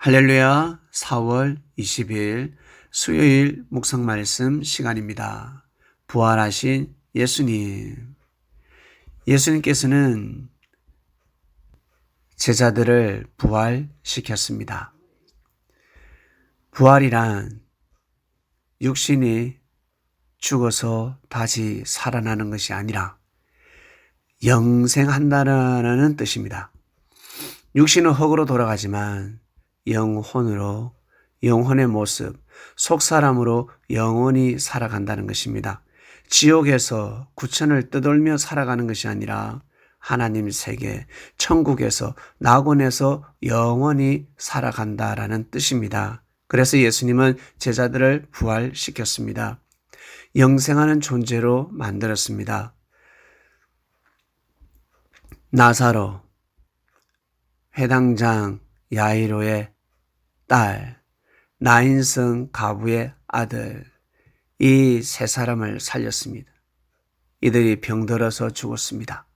할렐루야. 4월 20일 수요일 묵상 말씀 시간입니다. 부활하신 예수님. 예수님께서는 제자들을 부활시켰습니다. 부활이란 육신이 죽어서 다시 살아나는 것이 아니라 영생한다는 뜻입니다. 육신은 흙으로 돌아가지만 영혼으로, 영혼의 모습, 속사람으로 영원히 살아간다는 것입니다. 지옥에서 구천을 떠돌며 살아가는 것이 아니라 하나님 세계, 천국에서, 낙원에서 영원히 살아간다라는 뜻입니다. 그래서 예수님은 제자들을 부활시켰습니다. 영생하는 존재로 만들었습니다. 나사로, 회당장 야이로의 딸, 나인성 가부의 아들, 이 세 사람을 살렸습니다. 이들이 병들어서 죽었습니다.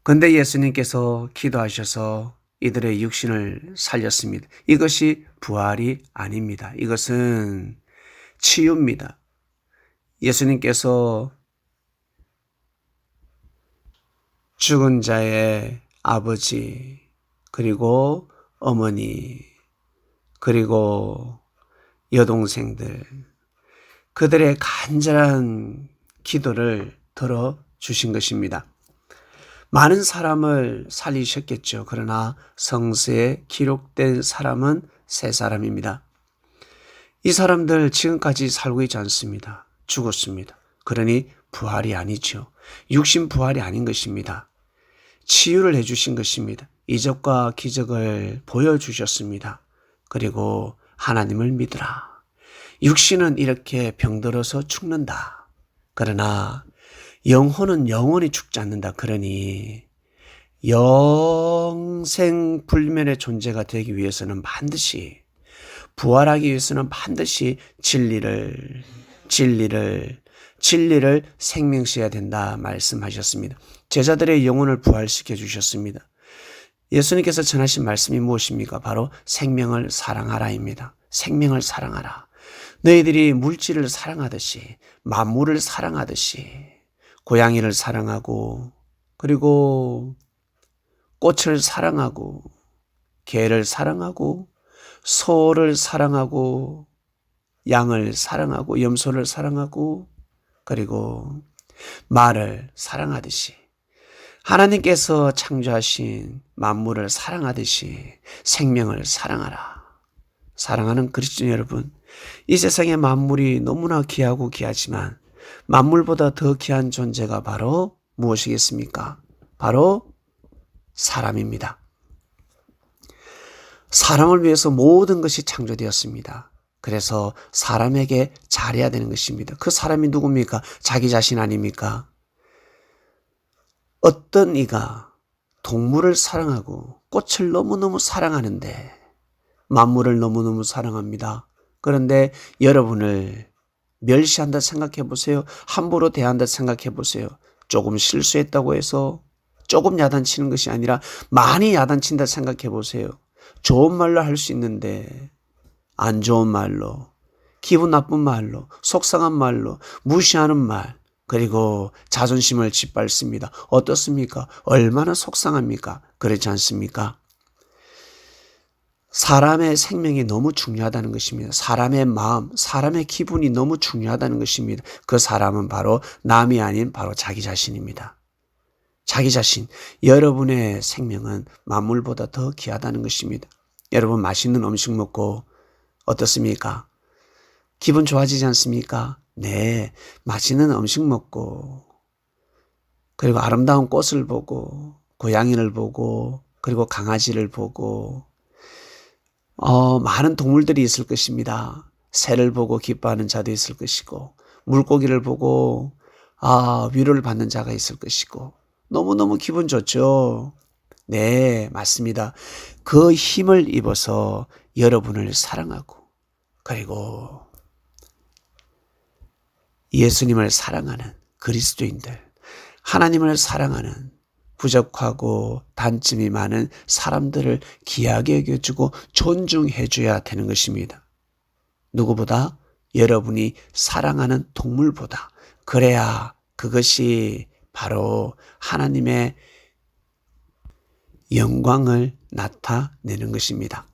그런데 예수님께서 기도하셔서 이들의 육신을 살렸습니다. 이것이 부활이 아닙니다. 이것은 치유입니다. 예수님께서 죽은 자의 아버지, 그리고 어머니, 그리고 여동생들, 그들의 간절한 기도를 들어주신 것입니다. 많은 사람을 살리셨겠죠. 그러나 성서에 기록된 사람은 세 사람입니다. 이 사람들 지금까지 살고 있지 않습니다. 죽었습니다. 그러니 부활이 아니죠. 육신 부활이 아닌 것입니다. 치유를 해주신 것입니다. 이적과 기적을 보여주셨습니다. 그리고 하나님을 믿으라. 육신은 이렇게 병들어서 죽는다. 그러나 영혼은 영원히 죽지 않는다. 그러니 영생불멸의 존재가 되기 위해서는 반드시, 부활하기 위해서는 반드시 진리를 생명시해야 된다 말씀하셨습니다. 제자들의 영혼을 부활시켜 주셨습니다. 예수님께서 전하신 말씀이 무엇입니까? 바로 생명을 사랑하라입니다. 생명을 사랑하라. 너희들이 물질을 사랑하듯이, 만물을 사랑하듯이, 고양이를 사랑하고, 그리고 꽃을 사랑하고, 개를 사랑하고, 소를 사랑하고, 양을 사랑하고, 염소를 사랑하고, 그리고 말을 사랑하듯이, 하나님께서 창조하신 만물을 사랑하듯이 생명을 사랑하라. 사랑하는 그리스도 여러분, 이 세상의 만물이 너무나 귀하고 귀하지만 만물보다 더 귀한 존재가 바로 무엇이겠습니까? 바로 사람입니다. 사람을 위해서 모든 것이 창조되었습니다. 그래서 사람에게 잘해야 되는 것입니다. 그 사람이 누굽니까? 자기 자신 아닙니까? 어떤 이가 동물을 사랑하고 꽃을 너무너무 사랑하는데 만물을 너무너무 사랑합니다. 그런데 여러분을 멸시한다 생각해 보세요. 함부로 대한다 생각해 보세요. 조금 실수했다고 해서 조금 야단치는 것이 아니라 많이 야단친다 생각해 보세요. 좋은 말로 할 수 있는데 안 좋은 말로, 기분 나쁜 말로, 속상한 말로, 무시하는 말, 그리고 자존심을 짓밟습니다. 어떻습니까? 얼마나 속상합니까? 그렇지 않습니까? 사람의 생명이 너무 중요하다는 것입니다. 사람의 마음, 사람의 기분이 너무 중요하다는 것입니다. 그 사람은 바로 남이 아닌 바로 자기 자신입니다. 자기 자신, 여러분의 생명은 만물보다 더 귀하다는 것입니다. 여러분 맛있는 음식 먹고 어떻습니까? 기분 좋아지지 않습니까? 네, 맛있는 음식 먹고, 그리고 아름다운 꽃을 보고, 고양이를 보고, 그리고 강아지를 보고, 많은 동물들이 있을 것입니다. 새를 보고 기뻐하는 자도 있을 것이고, 물고기를 보고, 위로를 받는 자가 있을 것이고, 너무너무 기분 좋죠? 네, 맞습니다. 그 힘을 입어서 여러분을 사랑하고, 그리고 예수님을 사랑하는 그리스도인들, 하나님을 사랑하는 부족하고 단점이 많은 사람들을 귀하게 여겨주고 존중해줘야 되는 것입니다. 누구보다? 여러분이 사랑하는 동물보다. 그래야 그것이 바로 하나님의 영광을 나타내는 것입니다.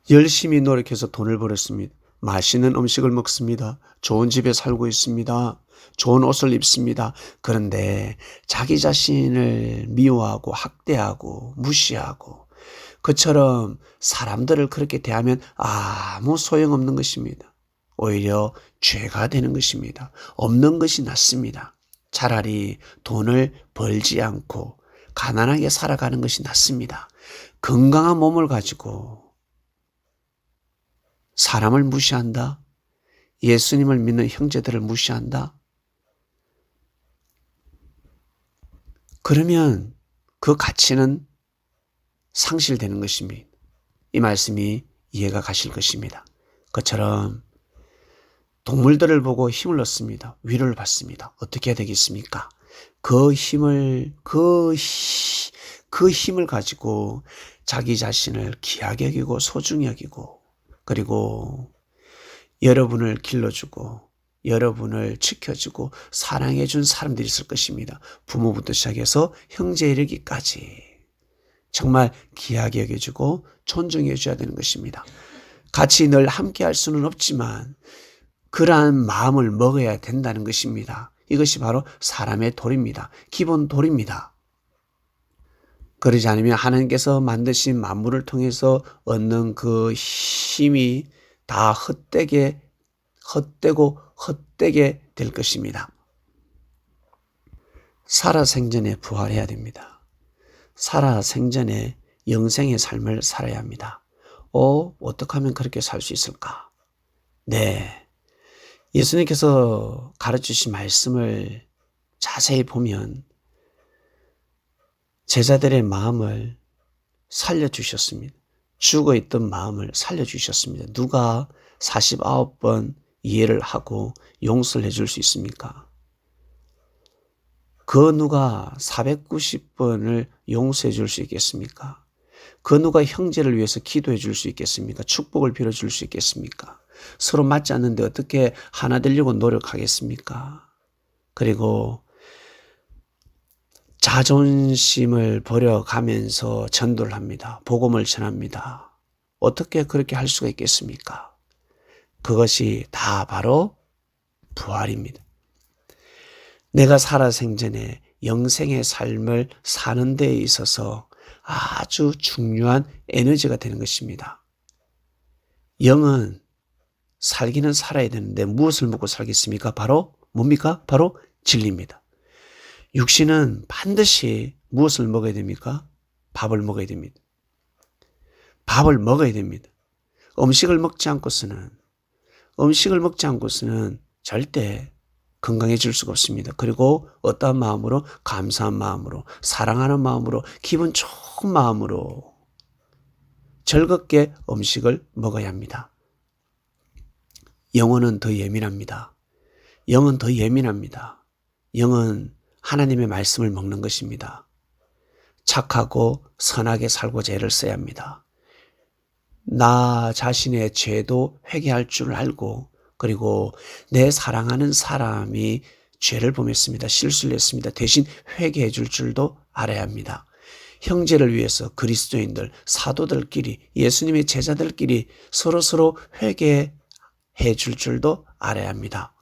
열심히 노력해서 돈을 벌었습니다. 맛있는 음식을 먹습니다. 좋은 집에 살고 있습니다. 좋은 옷을 입습니다. 그런데 자기 자신을 미워하고 학대하고 무시하고 그처럼 사람들을 그렇게 대하면 아무 소용없는 것입니다. 오히려 죄가 되는 것입니다. 없는 것이 낫습니다. 차라리 돈을 벌지 않고 가난하게 살아가는 것이 낫습니다. 건강한 몸을 가지고 사람을 무시한다? 예수님을 믿는 형제들을 무시한다? 그러면 그 가치는 상실되는 것입니다. 이 말씀이 이해가 가실 것입니다. 그처럼 동물들을 보고 힘을 얻습니다. 위로를 받습니다. 어떻게 해야 되겠습니까? 그 힘을 가지고 자기 자신을 귀하게 여기고 소중히 여기고 그리고 여러분을 길러주고 여러분을 지켜주고 사랑해준 사람들이 있을 것입니다. 부모부터 시작해서 형제 이르기까지 정말 귀하게 여겨주고 존중해줘야 되는 것입니다. 같이 늘 함께 할 수는 없지만 그러한 마음을 먹어야 된다는 것입니다. 이것이 바로 사람의 도리입니다. 기본 도리입니다. 그러지 않으면 하나님께서 만드신 만물을 통해서 얻는 그 힘이 다 헛되게 될 것입니다. 살아생전에 부활해야 됩니다. 살아생전에 영생의 삶을 살아야 합니다. 어떻게 하면 그렇게 살 수 있을까? 네. 예수님께서 가르치신 말씀을 자세히 보면 제자들의 마음을 살려주셨습니다. 죽어있던 마음을 살려주셨습니다. 누가 49번 이해를 하고 용서를 해줄 수 있습니까? 그 누가 490번을 용서해 줄 수 있겠습니까? 그 누가 형제를 위해서 기도해 줄 수 있겠습니까? 축복을 빌어줄 수 있겠습니까? 서로 맞지 않는데 어떻게 하나 되려고 노력하겠습니까? 그리고 자존심을 버려가면서 전도를 합니다. 복음을 전합니다. 어떻게 그렇게 할 수가 있겠습니까? 그것이 다 바로 부활입니다. 내가 살아생전에 영생의 삶을 사는 데에 있어서 아주 중요한 에너지가 되는 것입니다. 영은 살기는 살아야 되는데 무엇을 먹고 살겠습니까? 바로 뭡니까? 바로 진리입니다. 육신은 반드시 무엇을 먹어야 됩니까? 밥을 먹어야 됩니다. 밥을 먹어야 됩니다. 음식을 먹지 않고서는 절대 건강해질 수가 없습니다. 그리고 어떠한 마음으로? 감사한 마음으로, 사랑하는 마음으로, 기분 좋은 마음으로 즐겁게 음식을 먹어야 합니다. 영혼은 더 예민합니다. 영은 하나님의 말씀을 먹는 것입니다. 착하고 선하게 살고자 애를 써야 합니다. 나 자신의 죄도 회개할 줄 알고 그리고 내 사랑하는 사람이 죄를 범했습니다. 실수를 했습니다. 대신 회개해 줄 줄도 알아야 합니다. 형제를 위해서 그리스도인들, 사도들끼리, 예수님의 제자들끼리 서로 회개해 줄 줄도 알아야 합니다.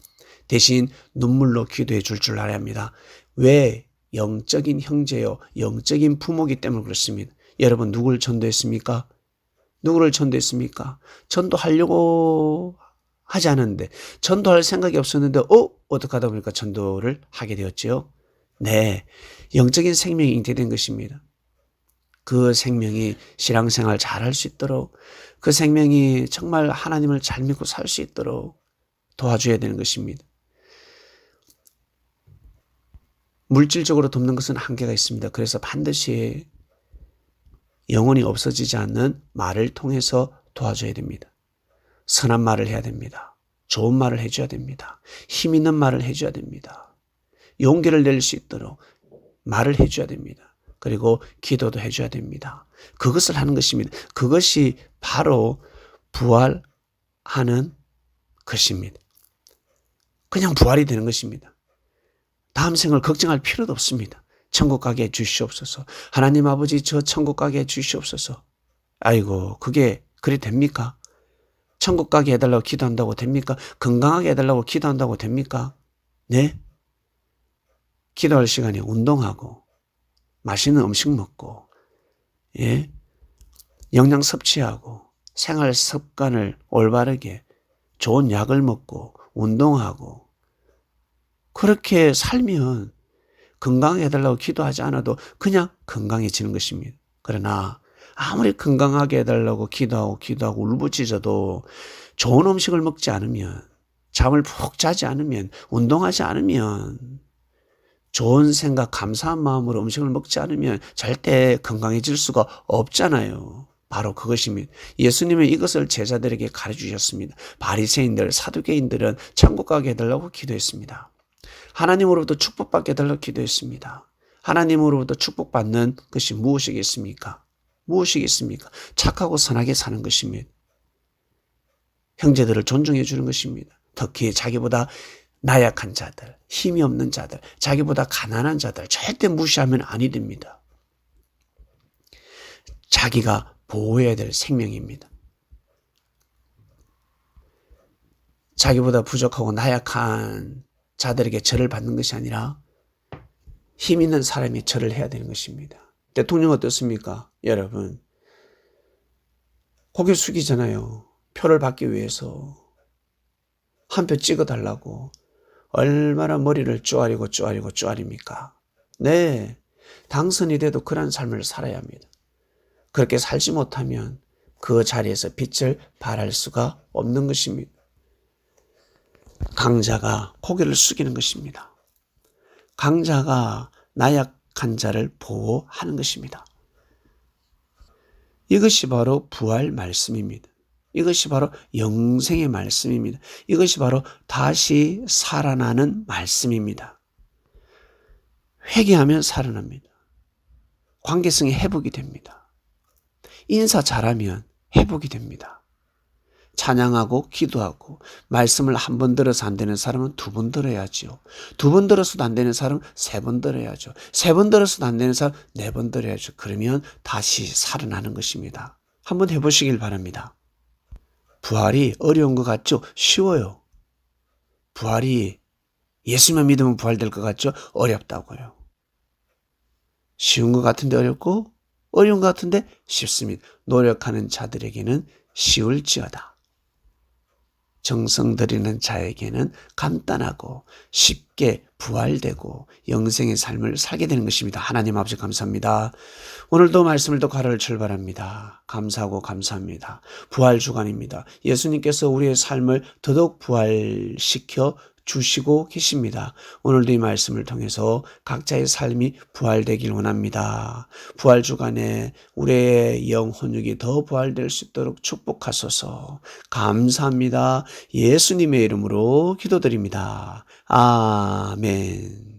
대신 눈물로 기도해 줄 줄 알아야 합니다. 왜? 영적인 형제요, 영적인 부모이기 때문에 그렇습니다. 여러분 누구를 전도했습니까? 전도하려고 하지 않았는데 전도할 생각이 없었는데 어떻게 하다 보니까 전도를 하게 되었죠. 네, 영적인 생명이 잉태된 것입니다. 그 생명이 신앙생활 잘할 수 있도록 그 생명이 정말 하나님을 잘 믿고 살 수 있도록 도와줘야 되는 것입니다. 물질적으로 돕는 것은 한계가 있습니다. 그래서 반드시 영혼이 없어지지 않는 말을 통해서 도와줘야 됩니다. 선한 말을 해야 됩니다. 좋은 말을 해줘야 됩니다. 힘 있는 말을 해줘야 됩니다. 용기를 낼 수 있도록 말을 해줘야 됩니다. 그리고 기도도 해줘야 됩니다. 그것을 하는 것입니다. 그것이 바로 부활하는 것입니다. 그냥 부활이 되는 것입니다. 다음 생을 걱정할 필요도 없습니다. 천국 가게 해 주시옵소서. 하나님 아버지 저 천국 가게 해 주시옵소서. 아이고 그게 그리 됩니까? 천국 가게 해달라고 기도한다고 됩니까? 건강하게 해달라고 기도한다고 됩니까? 네? 기도할 시간에 운동하고 맛있는 음식 먹고 예? 영양 섭취하고 생활 습관을 올바르게 좋은 약을 먹고 운동하고 그렇게 살면 건강하게 해달라고 기도하지 않아도 그냥 건강해지는 것입니다. 그러나 아무리 건강하게 해달라고 기도하고 울부짖어도 좋은 음식을 먹지 않으면 잠을 푹 자지 않으면 운동하지 않으면 좋은 생각 감사한 마음으로 음식을 먹지 않으면 절대 건강해질 수가 없잖아요. 바로 그것입니다. 예수님은 이것을 제자들에게 가르치셨습니다. 바리새인들, 사두개인들은 천국 가게 해달라고 기도했습니다. 하나님으로부터 축복받게 해달라고 기도했습니다. 하나님으로부터 축복받는 것이 무엇이겠습니까? 무엇이겠습니까? 착하고 선하게 사는 것입니다. 형제들을 존중해 주는 것입니다. 특히 자기보다 나약한 자들, 힘이 없는 자들, 자기보다 가난한 자들 절대 무시하면 아니 됩니다. 자기가 보호해야 될 생명입니다. 자기보다 부족하고 나약한 자들에게 절을 받는 것이 아니라 힘 있는 사람이 절을 해야 되는 것입니다. 대통령 어떻습니까? 여러분 고개 숙이잖아요. 표를 받기 위해서 한 표 찍어달라고 얼마나 머리를 쪼아립니까? 네, 당선이 돼도 그런 삶을 살아야 합니다. 그렇게 살지 못하면 그 자리에서 빛을 발할 수가 없는 것입니다. 강자가 고개를 숙이는 것입니다. 강자가 나약한 자를 보호하는 것입니다. 이것이 바로 부활 말씀입니다. 이것이 바로 영생의 말씀입니다. 이것이 바로 다시 살아나는 말씀입니다. 회개하면 살아납니다. 관계성이 회복이 됩니다. 인사 잘하면 회복이 됩니다. 찬양하고 기도하고 말씀을 한 번 들어서 안 되는 사람은 두 번 들어야죠. 두 번 들어서도 안 되는 사람은 세 번 들어야죠. 세 번 들어서도 안 되는 사람은 네 번 들어야죠. 그러면 다시 살아나는 것입니다. 한번 해보시길 바랍니다. 부활이 어려운 것 같죠? 쉬워요. 부활이 예수만 믿으면 부활될 것 같죠? 어렵다고요. 쉬운 것 같은데 어렵고 어려운 것 같은데 쉽습니다. 노력하는 자들에게는 쉬울지어다. 정성 들이는 자에게는 간단하고 쉽게 부활되고 영생의 삶을 살게 되는 것입니다. 하나님 아버지 감사합니다. 오늘도 말씀을 또 가르쳐 출발합니다. 감사하고 감사합니다. 부활 주간입니다. 예수님께서 우리의 삶을 더더욱 부활시켜 주시고 계십니다. 오늘도 이 말씀을 통해서 각자의 삶이 부활되길 원합니다. 부활 주간에 우리의 영혼육이 더 부활될 수 있도록 축복하소서. 감사합니다. 예수님의 이름으로 기도드립니다. 아멘.